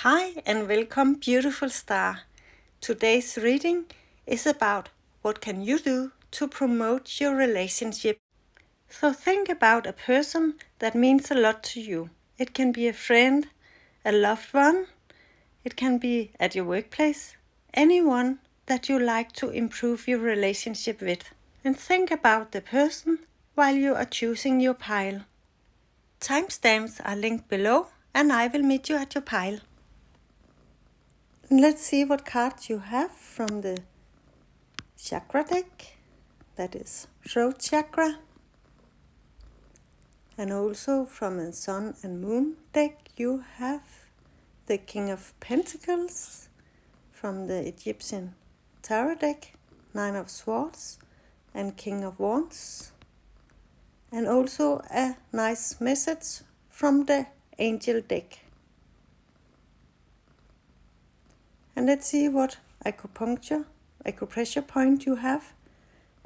Hi and welcome, beautiful star. Today's reading is about what can you do to promote your relationship. So think about a person that means a lot to you. It can be a friend, a loved one, it can be at your workplace, anyone that you like to improve your relationship with. And think about the person while you are choosing your pile. Timestamps are linked below and I will meet you at your pile. Let's see what cards you have from the chakra deck, that is throat chakra, and also from the sun and moon deck you have the King of Pentacles, from the Egyptian tarot deck, Nine of Swords and King of Wands, and also a nice message from the Angel deck. And let's see what acupressure point you have.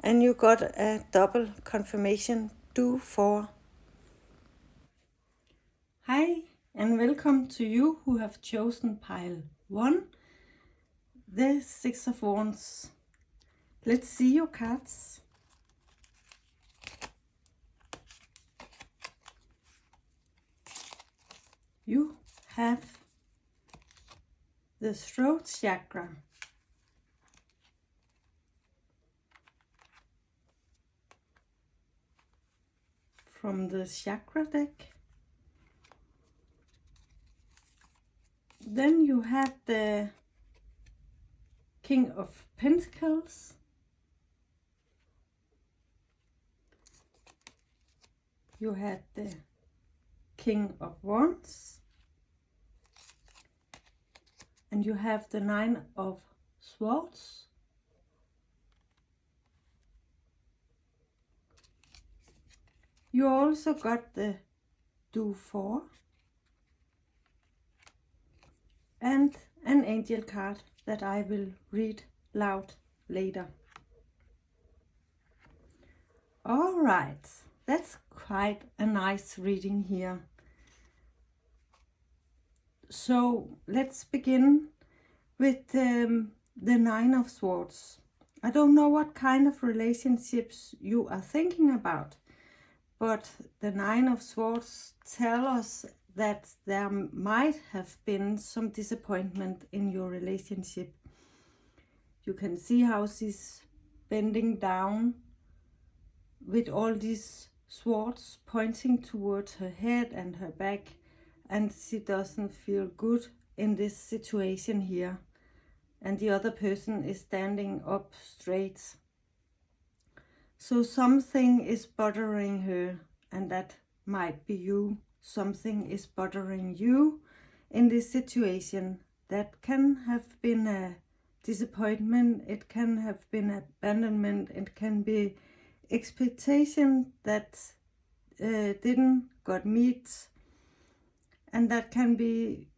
And you got a double confirmation, do for. Hi, and welcome to you who have chosen pile 1, the Six of Wands. Let's see your cards. You have the throat chakra, from the chakra deck. Then you have the King of Pentacles, you had the King of Wands, and you have the Nine of Swords. You also got the do for and an angel card that I will read loud later. All right, that's quite a nice reading here. So let's begin with the Nine of Swords. I don't know what kind of relationships you are thinking about, but the Nine of Swords tell us that there might have been some disappointment in your relationship. You can see how she's bending down with all these swords pointing towards her head and her back, and she doesn't feel good in this situation here. And the other person is standing up straight. So something is bothering her, and that might be you. Something is bothering you in this situation. That can have been a disappointment, it can have been abandonment, it can be expectation that didn't got met, and that can be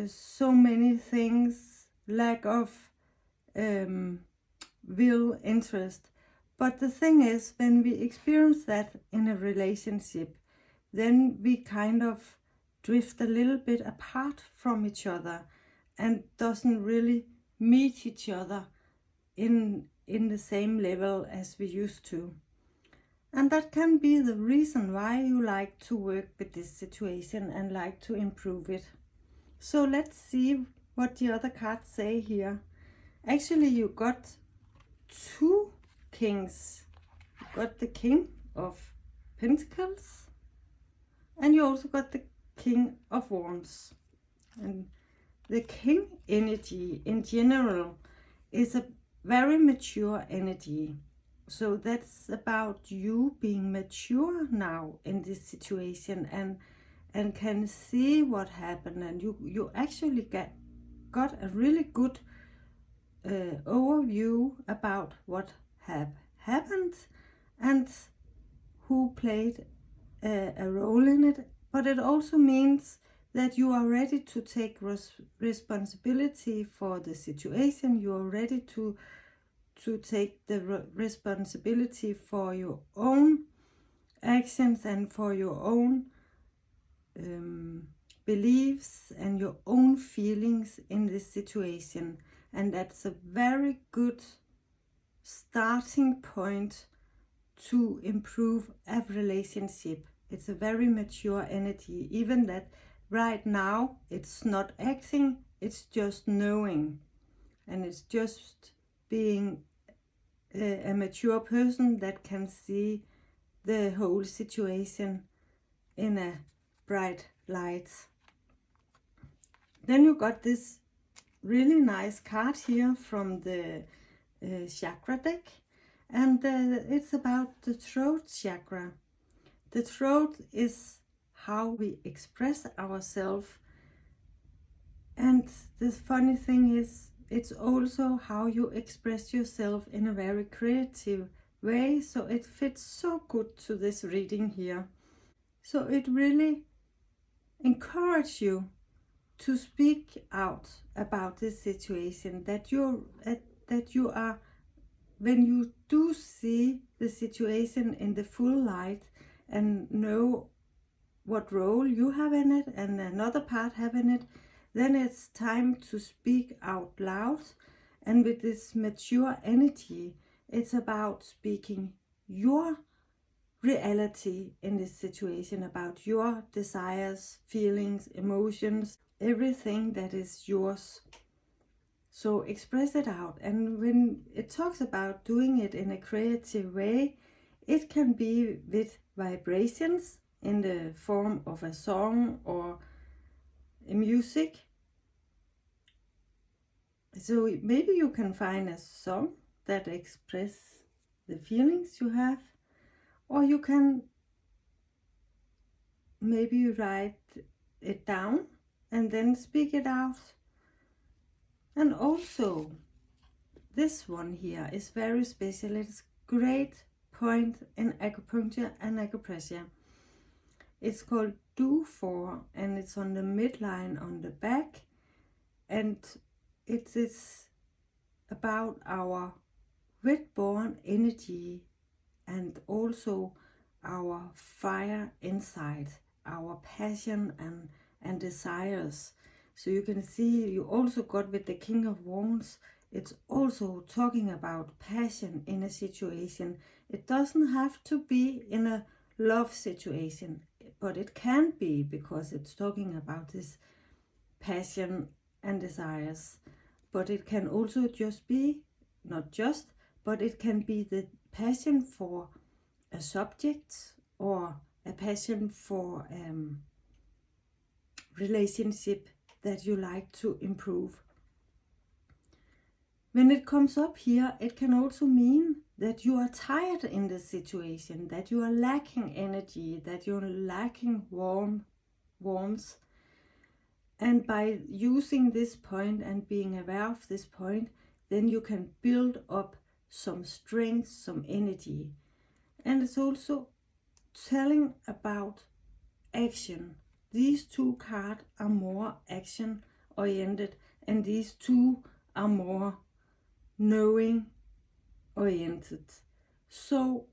so many things, lack of will, interest. But the thing is, when we experience that in a relationship, then we kind of drift a little bit apart from each other and doesn't really meet each other in the same level as we used to. And that can be the reason why you like to work with this situation and like to improve it. So let's see what the other cards say here. Actually, you got two kings. You got the King of Pentacles, and you also got the King of Wands. And the King energy in general is a very mature energy. So that's about you being mature now in this situation and can see what happened, and you actually got a really good overview about what have happened and who played a role in it. But it also means that you are ready to take responsibility for the situation. You are ready to take the responsibility for your own actions and for your own beliefs and your own own feelings in this situation. And that's a very good starting point to improve a relationship. It's a very mature energy, even that right now it's not acting, it's just knowing, and it's just being a mature person that can see the whole situation in a bright light. Then you got this really nice card here from the chakra deck, and it's about the throat chakra. The throat is how we express ourselves, and the funny thing is it's also how you express yourself in a very creative way, so it fits so good to this reading here. So it really encourages you to speak out about this situation, that you are, when you do see the situation in the full light and know what role you have in it and another part have in it, then it's time to speak out loud. And with this mature energy, it's about speaking your reality in this situation, about your desires, feelings, emotions, everything that is yours. So express it out. And when it talks about doing it in a creative way, it can be with vibrations in the form of a song or a music. So maybe you can find a song that express the feelings you have, or you can maybe write it down and then speak it out. And also this one here is very special. It's great point in acupuncture and acupressure. It's called do for, and it's on the midline on the back, and it is about our red-born energy and also our fire inside, our passion and desires. So you can see you also got with the King of Wands, it's also talking about passion in a situation. It doesn't have to be in a love situation, but it can be, because it's talking about this passion and desires. But it can also just be, not just, but it can be the passion for a subject or a passion for relationship that you like to improve. When it comes up here, it can also mean that you are tired in this situation, that you are lacking energy, that you're lacking warmth. And by using this point and being aware of this point, then you can build up some strength, some energy. And it's also telling about action. These two cards are more action oriented, and these two are more knowing oriented. So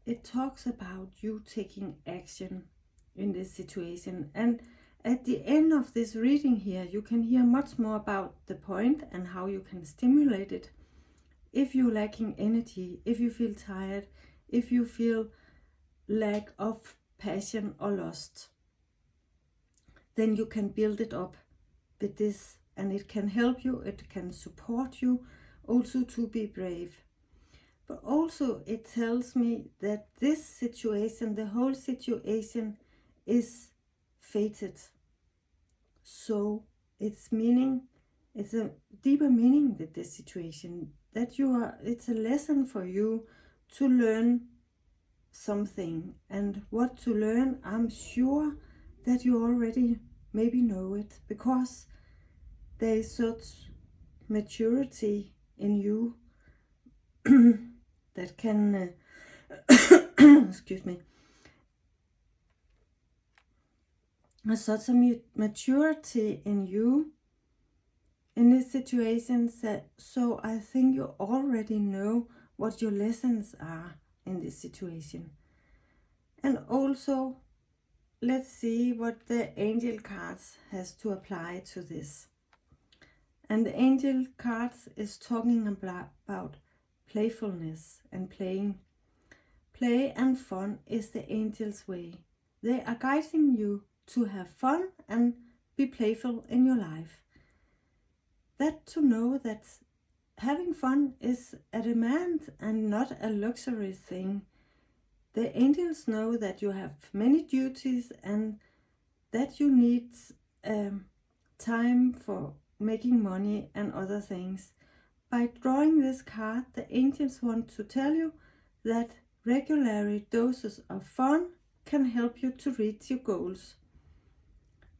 it talks about you taking action in this situation. And at the end of this reading here, you can hear much more about the point and how you can stimulate it. If you're lacking energy, if you feel tired, if you feel lack of passion or lust, then you can build it up with this, and it can help you, it can support you also to be brave. But also it tells me that this situation, the whole situation, is fated. So it's a deeper meaning with this situation, that it's a lesson for you to learn something. And what to learn, I'm sure that you already maybe know it, because there is such maturity in you that can excuse me, there's such a maturity in you in this situation, so I think you already know what your lessons are in this situation. And also let's see what the angel cards has to apply to this. And the angel cards is talking about playfulness and playing. Play and fun is the angel's way. They are guiding you to have fun and be playful in your life. That to know that having fun is a demand and not a luxury thing. The angels know that you have many duties and that you need time for making money and other things. By drawing this card, the angels want to tell you that regular doses of fun can help you to reach your goals.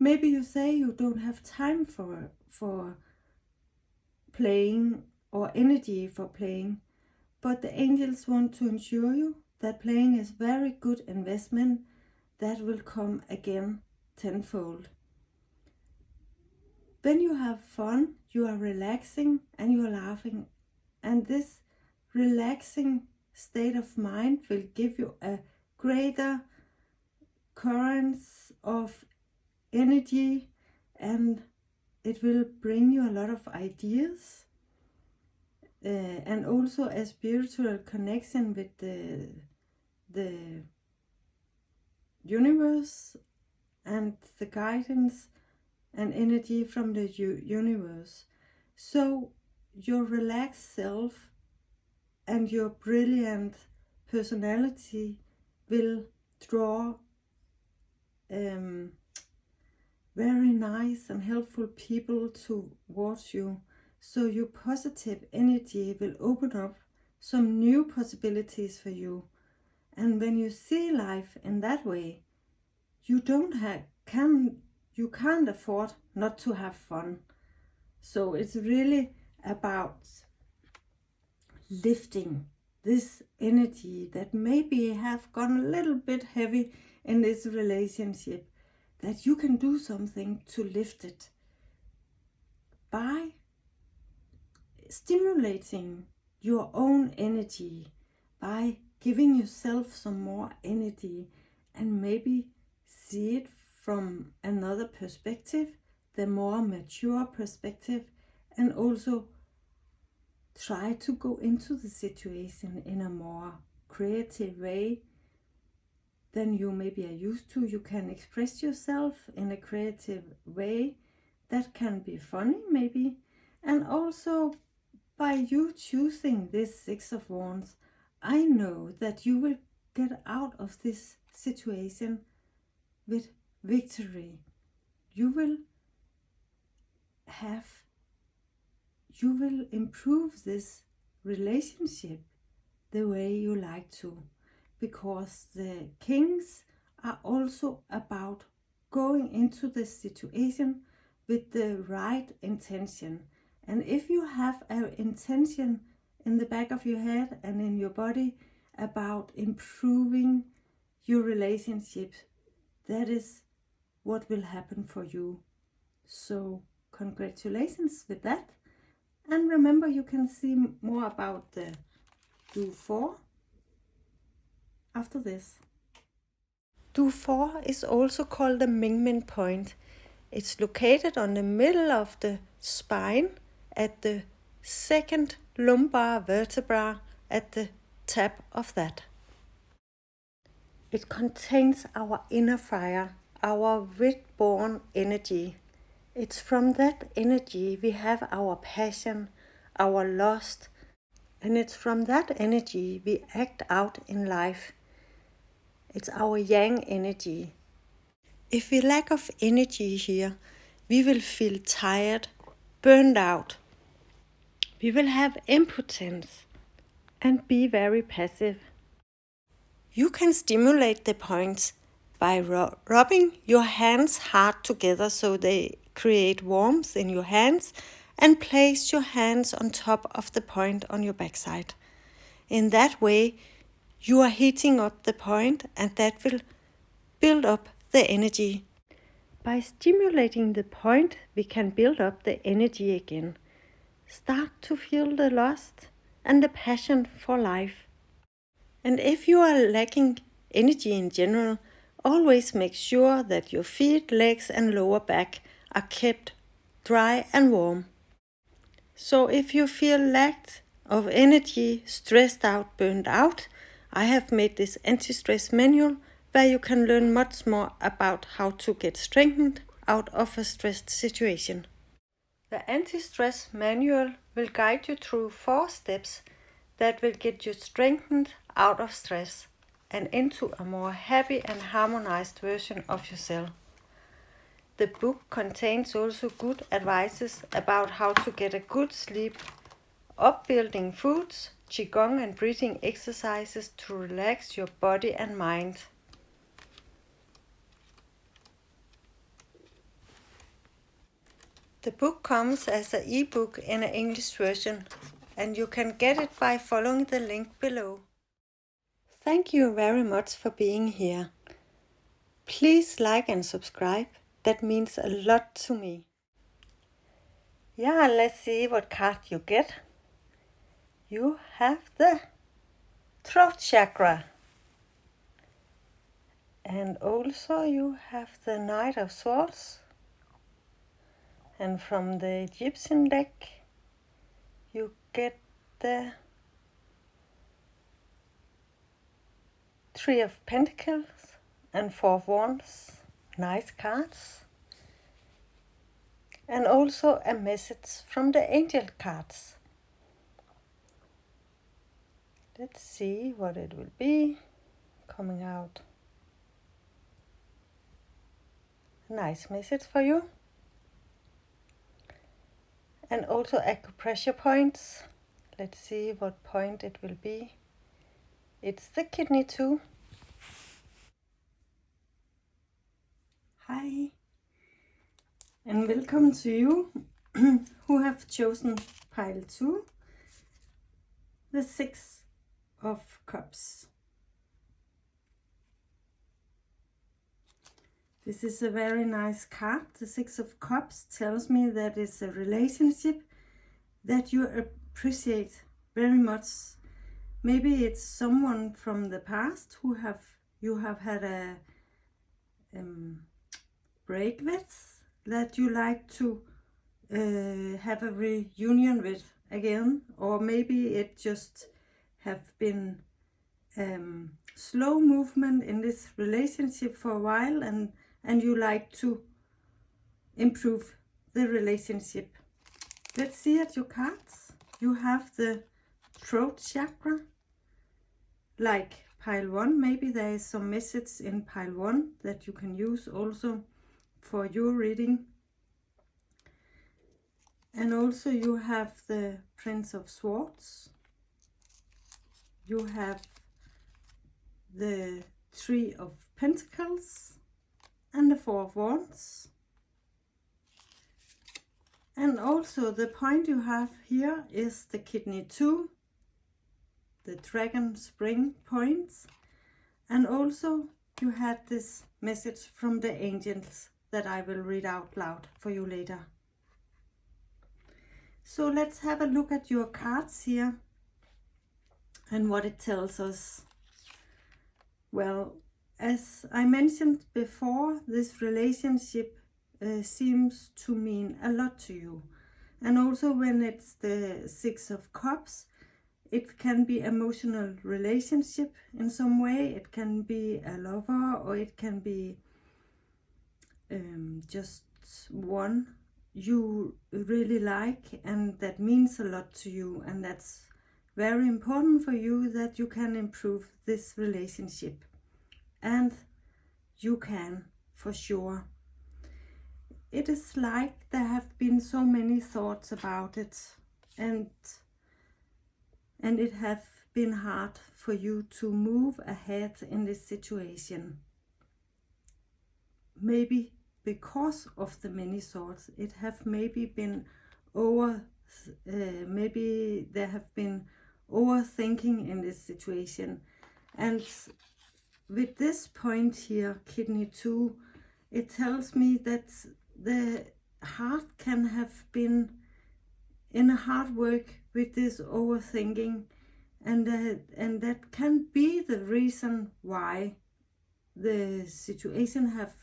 Maybe you say you don't have time for playing or energy for playing, but the angels want to ensure you that playing is very good investment that will come again tenfold. When you have fun, you are relaxing and you are laughing, and this relaxing state of mind will give you a greater currents of energy, and it will bring you a lot of ideas and also a spiritual connection with the universe and the guidance and energy from the universe. So your relaxed self and your brilliant personality will draw very nice and helpful people towards you. So your positive energy will open up some new possibilities for you. And when you see life in that way, you can't afford not to have fun. So it's really about lifting this energy that maybe have gone a little bit heavy in this relationship, that you can do something to lift it by stimulating your own energy, by giving yourself some more energy and maybe see it from another perspective, the more mature perspective, and also try to go into the situation in a more creative way than you maybe are used to. You can express yourself in a creative way that can be funny maybe, and also by you choosing this Six of Wands, I know that you will get out of this situation with victory. You will improve this relationship the way you like to, because the kings are also about going into this situation with the right intention. And if you have an intention in the back of your head and in your body about improving your relationships, that is what will happen for you. So congratulations with that. And remember, you can see more about the Do 4 after this. Do 4 is also called the Mingmen point. It's located on the middle of the spine at the second lumbar vertebra at the tap of that. It contains our inner fire, our witborn energy. It's from that energy we have our passion, our lust, and it's from that energy we act out in life. It's our yang energy. If we lack of energy here, we will feel tired, burned out. We will have impotence and be very passive. You can stimulate the points by rubbing your hands hard together so they create warmth in your hands, and place your hands on top of the point on your backside. In that way, you are heating up the point, and that will build up the energy. By stimulating the point, we can build up the energy again. Start to feel the lust and the passion for life. And if you are lacking energy in general, always make sure that your feet, legs and lower back are kept dry and warm. So if you feel lack of energy, stressed out, burned out, I have made this anti-stress manual where you can learn much more about how to get strengthened out of a stressed situation. The anti-stress manual will guide you through 4 steps that will get you strengthened out of stress and into a more happy and harmonized version of yourself. The book contains also good advices about how to get a good sleep, upbuilding foods, QIGONG and breathing exercises to relax your body and mind. The book comes as an ebook in an English version, and you can get it by following the link below. Thank you very much for being here. Please like and subscribe. That means a lot to me. Yeah, let's see what card you get. You have the throat chakra. And also you have the Knight of Swords. And from the Egyptian deck, you get the Three of Pentacles and Four of Wands. Nice cards. And also a message from the angel cards. Let's see what it will be coming out. A nice message for you. And also acupressure points. Let's see what point it will be. It's the kidney 2. Hi. And welcome to you who have chosen pile 2, the 6 of Cups. This is a very nice card. The 6 of Cups tells me that it's a relationship that you appreciate very much. Maybe it's someone from the past who you have had a break with, that you like to have a reunion with again, or maybe it just have been slow movement in this relationship for a while, and you like to improve the relationship. Let's see at your cards. You have the throat chakra, like pile 1. Maybe there is some message in pile 1 that you can use also for your reading. And also you have the Prince of Swords. You have the Three of Pentacles and the Four of Wands. And also the point you have here is the kidney 2, the dragon spring points. And also you had this message from the angels that I will read out loud for you later. So let's have a look at your cards here and what it tells us. Well, as I mentioned before, this relationship seems to mean a lot to you. And also when it's the 6 of Cups, it can be emotional relationship in some way. It can be a lover, or it can be just one you really like and that means a lot to you, and that's very important for you, that you can improve this relationship. And you can, for sure. It is like there have been so many thoughts about it, and it have been hard for you to move ahead in this situation. Maybe because of the many thoughts, it have maybe been maybe there have been overthinking in this situation. And with this point here, kidney 2, it tells me that the heart can have been in a hard work with this overthinking, and that can be the reason why the situation have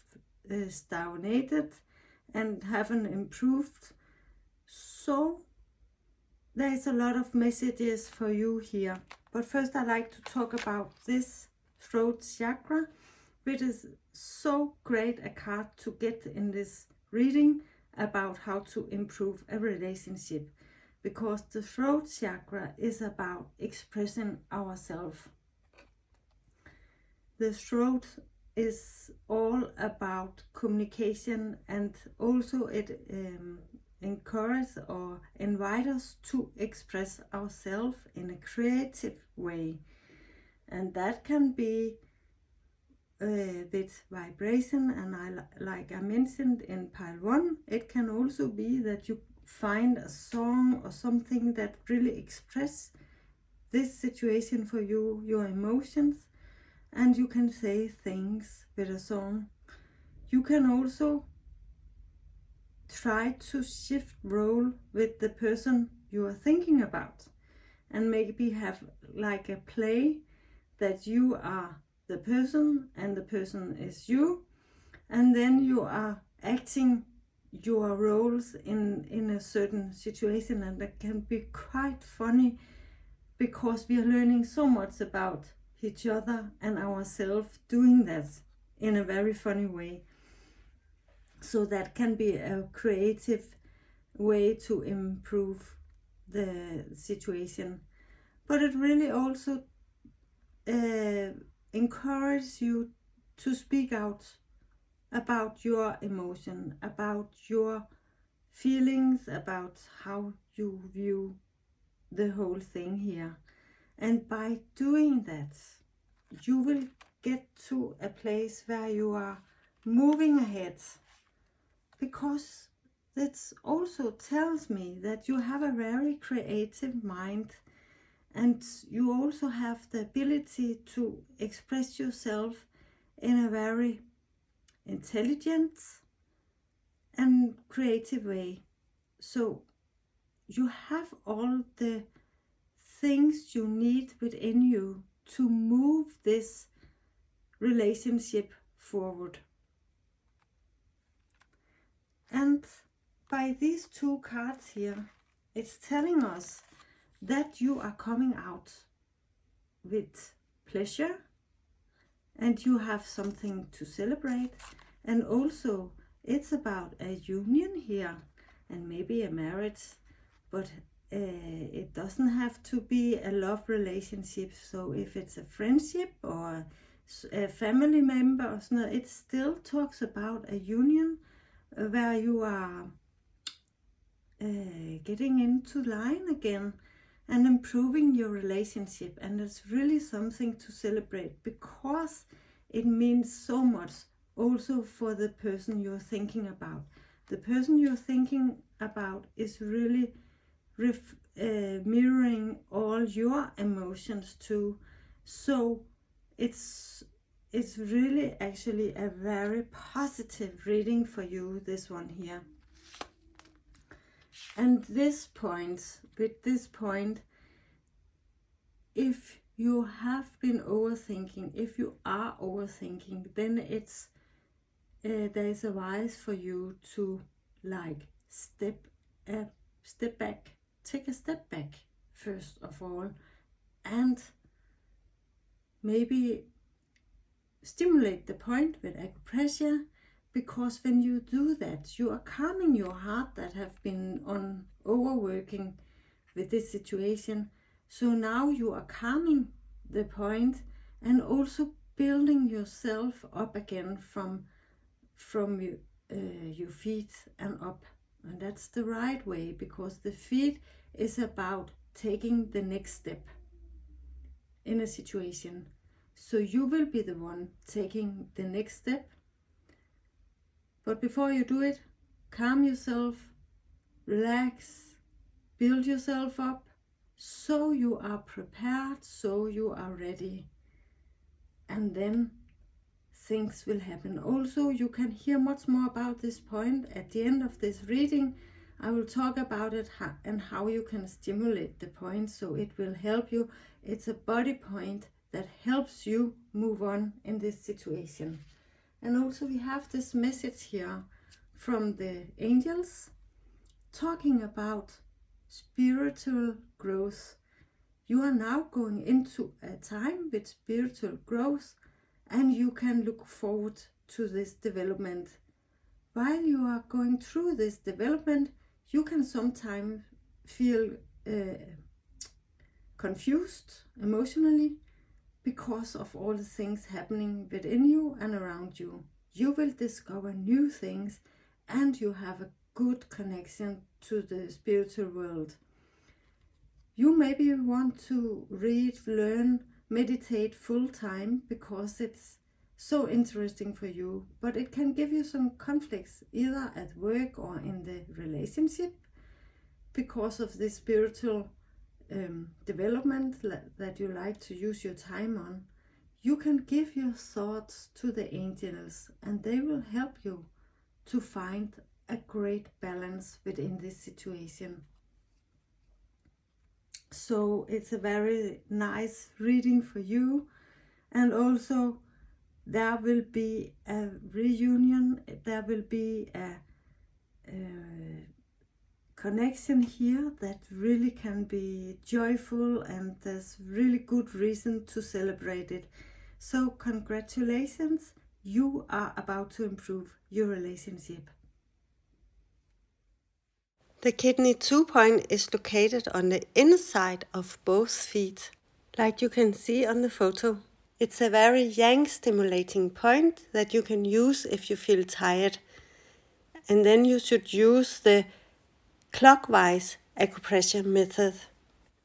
stagnated and haven't improved. So there is a lot of messages for you here. But first I like to talk about this throat chakra, which is so great a card to get in this reading about how to improve a relationship, because the throat chakra is about expressing ourselves. The throat is all about communication, and also it encourages or invites us to express ourselves in a creative way. And that can be with vibration, and like I mentioned in pile 1, it can also be that you find a song or something that really express this situation for you, your emotions, and you can say things with a song. You can also try to shift role with the person you are thinking about, and maybe have like a play that you are the person and the person is you, and then you are acting your roles in a certain situation. And that can be quite funny, because we are learning so much about each other and ourselves doing that in a very funny way. So that can be a creative way to improve the situation. But it really also encourages you to speak out about your emotion, about your feelings, about how you view the whole thing here. And by doing that, you will get to a place where you are moving ahead, because that also tells me that you have a very creative mind, and you also have the ability to express yourself in a very intelligent and creative way. So you have all the things you need within you to move this relationship forward. And by these 2 cards here, it's telling us that you are coming out with pleasure, and you have something to celebrate. And also it's about a union here, and maybe a marriage, but it doesn't have to be a love relationship. So if it's a friendship or a family member or something, it still talks about a union where you are getting into line again and improving your relationship. And it's really something to celebrate, because it means so much also for the person you're thinking about. The person you're thinking about is really mirroring all your emotions too. So it's really actually a very positive reading for you, this one here. And with this point, if you have been overthinking, if you are overthinking, then it's there is a wise for you to like step back, take a step back first of all, and maybe stimulate the point with acupressure, because when you do that, you are calming your heart that have been on overworking with this situation. So now you are calming the point and also building yourself up again from your feet and up. And that's the right way, because the feet is about taking the next step in a situation. So you will be the one taking the next step. But before you do it, calm yourself, relax, build yourself up, so you are prepared, so you are ready. And then things will happen. Also, you can hear much more about this point at the end of this reading. I will talk about it and how you can stimulate the point, so it will help you. It's a body point that helps you move on in this situation. And also we have this message here from the angels talking about spiritual growth. You are now going into a time with spiritual growth, and you can look forward to this development. While you are going through this development, you can sometimes feel confused emotionally because of all the things happening within you and around you. You will discover new things, and you have a good connection to the spiritual world. You maybe want to read, learn, meditate full time because it's so interesting for you, but it can give you some conflicts either at work or in the relationship because of this spiritual development that you like to use your time on. You can give your thoughts to the angels, and they will help you to find a great balance within this situation. So it's a very nice reading for you. And also there will be a reunion, there will be a connection here that really can be joyful, and there's really good reason to celebrate it. So congratulations, you are about to improve your relationship. The kidney 2 point is located on the inside of both feet, like you can see on the photo. It's a very yang stimulating point that you can use if you feel tired. And then you should use the clockwise acupressure method.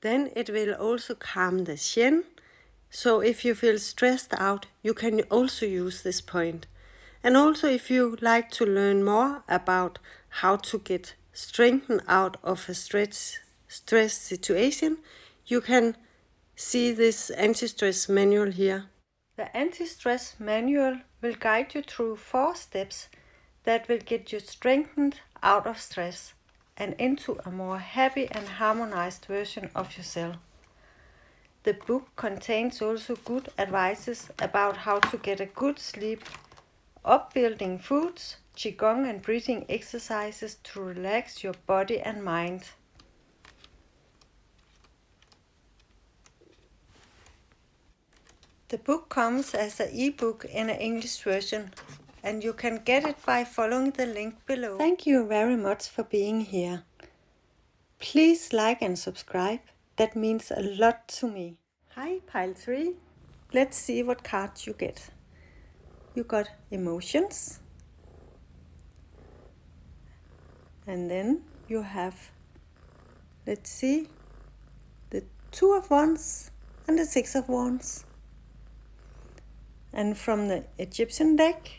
Then it will also calm the shin. So if you feel stressed out, you can also use this point. And also if you like to learn more about how to get strengthened out of a stress situation, you can see this anti-stress manual here. The anti-stress manual will guide you through 4 steps that will get you strengthened out of stress and into a more happy and harmonized version of yourself. The book contains also good advices about how to get a good sleep, upbuilding foods, QIGONG and breathing exercises to relax your body and mind. The book comes as an ebook in an English version, and you can get it by following the link below. Thank you very much for being here. Please like and subscribe. That means a lot to me. Hi, pile 3. Let's see what cards you get. You got emotions. And then you have, let's see, the 2 of Wands and the 6 of Wands. And from the Egyptian deck,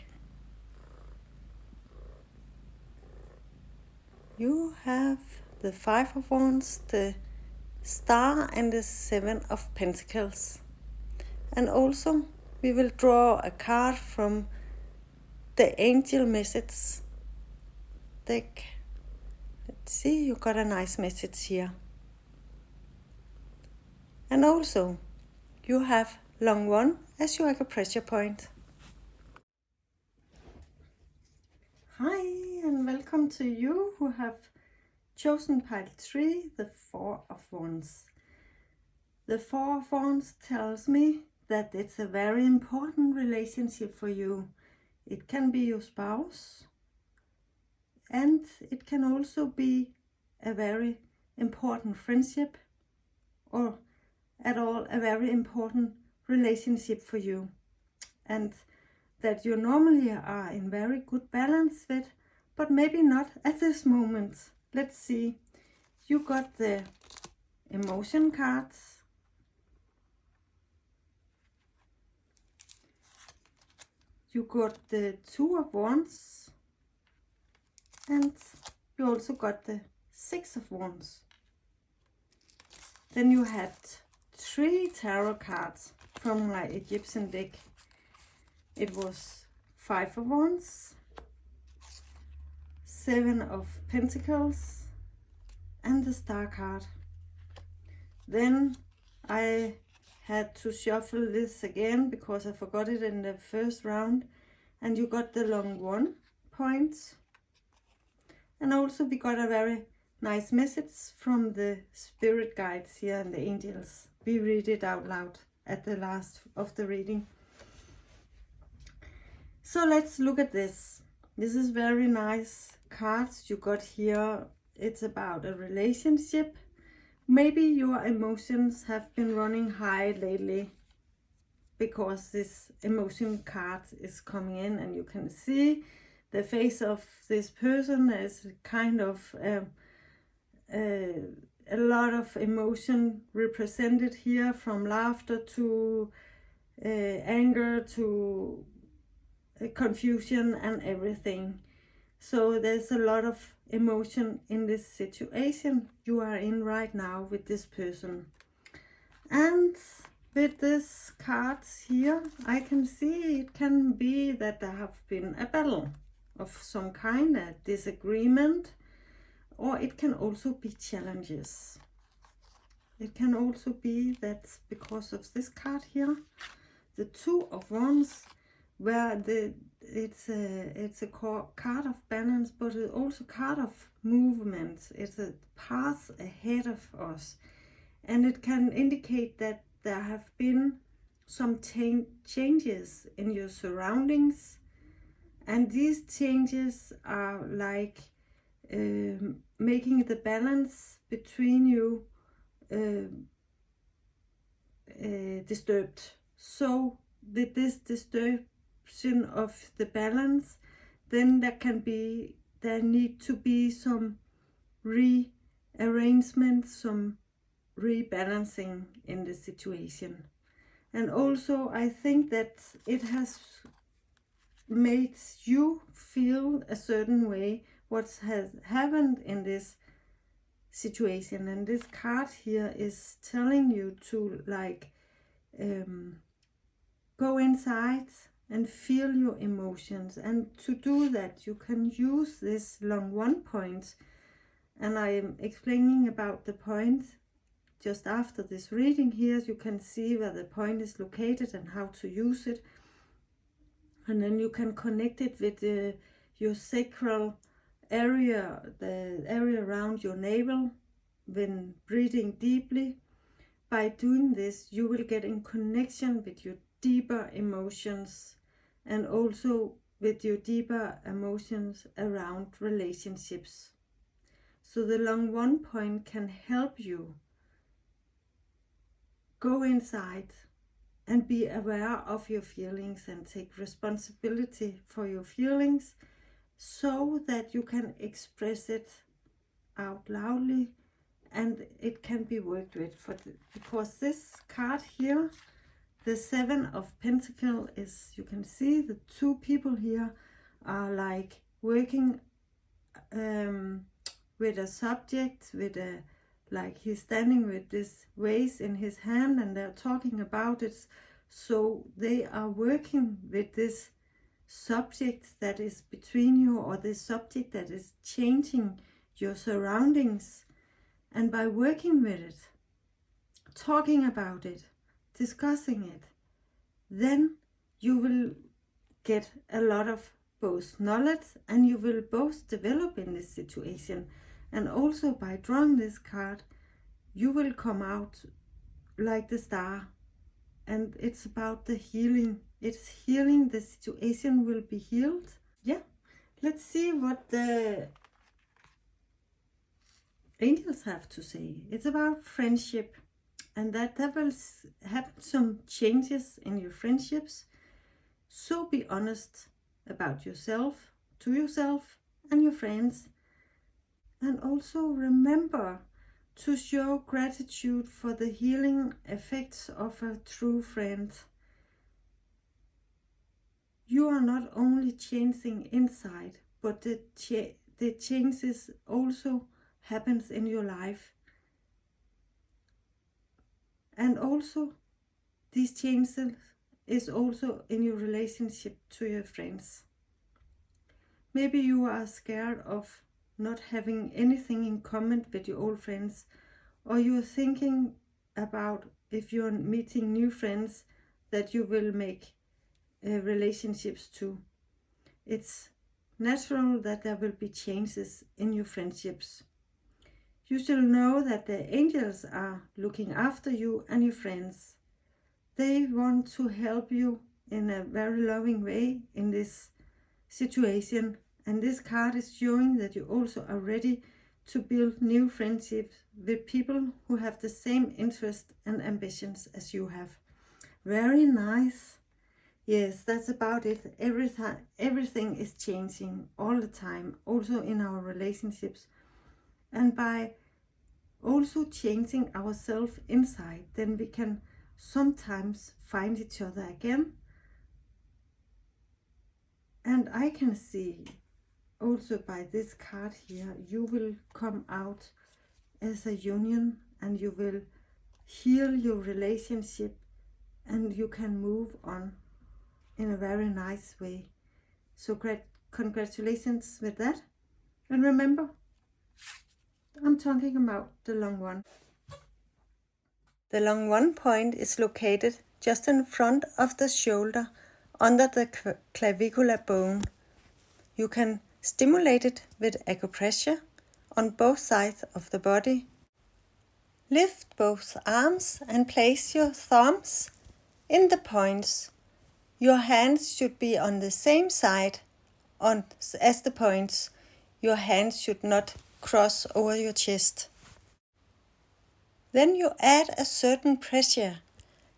you have the 5 of Wands, the Star and the 7 of Pentacles. And also we will draw a card from the Angel Message deck. Let's see, you got a nice message here. And also you have long 1 as your acupressure point. Hi, and welcome to you who have chosen pile 3, the 4 of Wands. The 4 of Wands tells me that it's a very important relationship for you. It can be your spouse, and it can also be a very important friendship, or at all a very important relationship for you, and that you normally are in very good balance with, but maybe not at this moment. Let's see. You got the emotion cards. You got the 2 of Wands. And you also got the 6 of Wands. Then you had 3 tarot cards from my Egyptian deck. It was 5 of Wands, 7 of Pentacles, and the Star card. Then I had to shuffle this again because I forgot it in the first round. And you got the long 1 point. And also we got a very nice message from the spirit guides here and the angels. We read it out loud at the last of the reading. So let's look at this. This is very nice cards you got here. It's about a relationship. Maybe your emotions have been running high lately because this emotion card is coming in, and you can see the face of this person is kind of a lot of emotion represented here, from laughter to anger to confusion and everything. So there's a lot of emotion in this situation you are in right now with this person. And with this cards here, I can see it can be that there have been a battle of some kind, a disagreement, or it can also be challenges. It can also be that because of this card here, the 2 of Wands, where it's a card of balance, but it's also a card of movement. It's a path ahead of us, and it can indicate that there have been some changes in your surroundings, and these changes are like making the balance between you disturbed. So with this distortion of the balance, then there need to be some rearrangement, some rebalancing in the situation. And also I think that it has made you feel a certain way what has happened in this situation, and this card here is telling you to like go inside and feel your emotions. And to do that you can use this long 1 point, and I am explaining about the point just after this reading here. You can see where the point is located and how to use it, and then you can connect it with your sacral area, the area around your navel. When breathing deeply, by doing this you will get in connection with your deeper emotions, and also with your deeper emotions around relationships. So the long 1 point can help you go inside and be aware of your feelings and take responsibility for your feelings, so that you can express it out loudly and it can be worked with. Because this card here, the 7 of Pentacles, is, you can see the 2 people here are like working with a subject, with a, like he's standing with this vase in his hand and they're talking about it. So they are working with this subject that is between you, or this subject that is changing your surroundings. And by working with it, talking about it, discussing it, then you will get a lot of both knowledge, and you will both develop in this situation. And also by drawing this card, you will come out like the star. And it's about the healing. It's healing. The situation will be healed. Yeah. Let's see what the angels have to say. It's about friendship, and that there will happen some changes in your friendships. So be honest about yourself, to yourself and your friends. And also remember to show gratitude for the healing effects of a true friend. You are not only changing inside, but the changes also happens in your life. And also these changes is also in your relationship to your friends. Maybe you are scared of not having anything in common with your old friends, or you're thinking about if you're meeting new friends that you will make relationships to. It's natural that there will be changes in your friendships. You shall know that the angels are looking after you and your friends. They want to help you in a very loving way in this situation, and this card is showing that you also are ready to build new friendships with people who have the same interests and ambitions as you have. Very nice. Yes, that's about it. Everything is changing all the time, also in our relationships. And by also changing ourselves inside, then we can sometimes find each other again. And I can see also by this card here, you will come out as a union and you will heal your relationship and you can move on in a very nice way. So great, congratulations with that. And remember, I'm talking about the long one. The long one point is located just in front of the shoulder under the clavicular bone. You can stimulate it with acupressure on both sides of the body. Lift both arms and place your thumbs in the points. Your hands should be on the same side as the points. Your hands should not cross over your chest. Then you add a certain pressure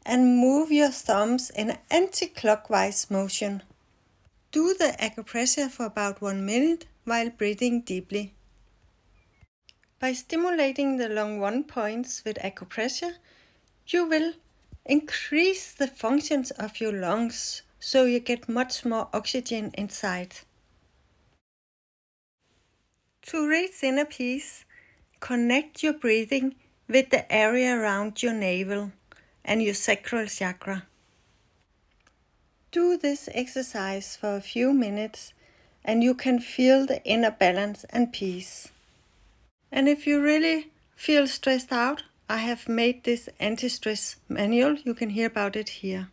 and move your thumbs in an anti-clockwise motion. Do the acupressure for about 1 minute while breathing deeply. By stimulating the long one points with acupressure, you will increase the functions of your lungs so you get much more oxygen inside. To reach inner peace, connect your breathing with the area around your navel and your sacral chakra. Do this exercise for a few minutes and you can feel the inner balance and peace. And if you really feel stressed out, I have made this anti-stress manual. You can hear about it here.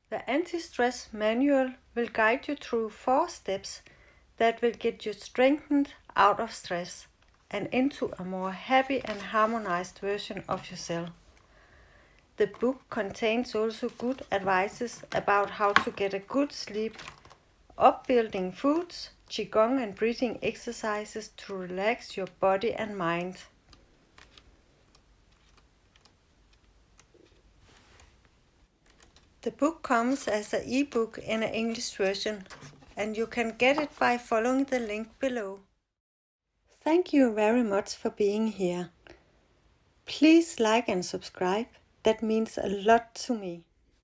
The anti-stress manual will guide you through 4 steps that will get you strengthened out of stress and into a more happy and harmonized version of yourself. The book contains also good advices about how to get a good sleep, upbuilding foods, QIGONG and breathing exercises to relax your body and mind. The book comes as an e-book in an English version, and you can get it by following the link below. Thank you very much for being here. Please like and subscribe. That means a lot to me.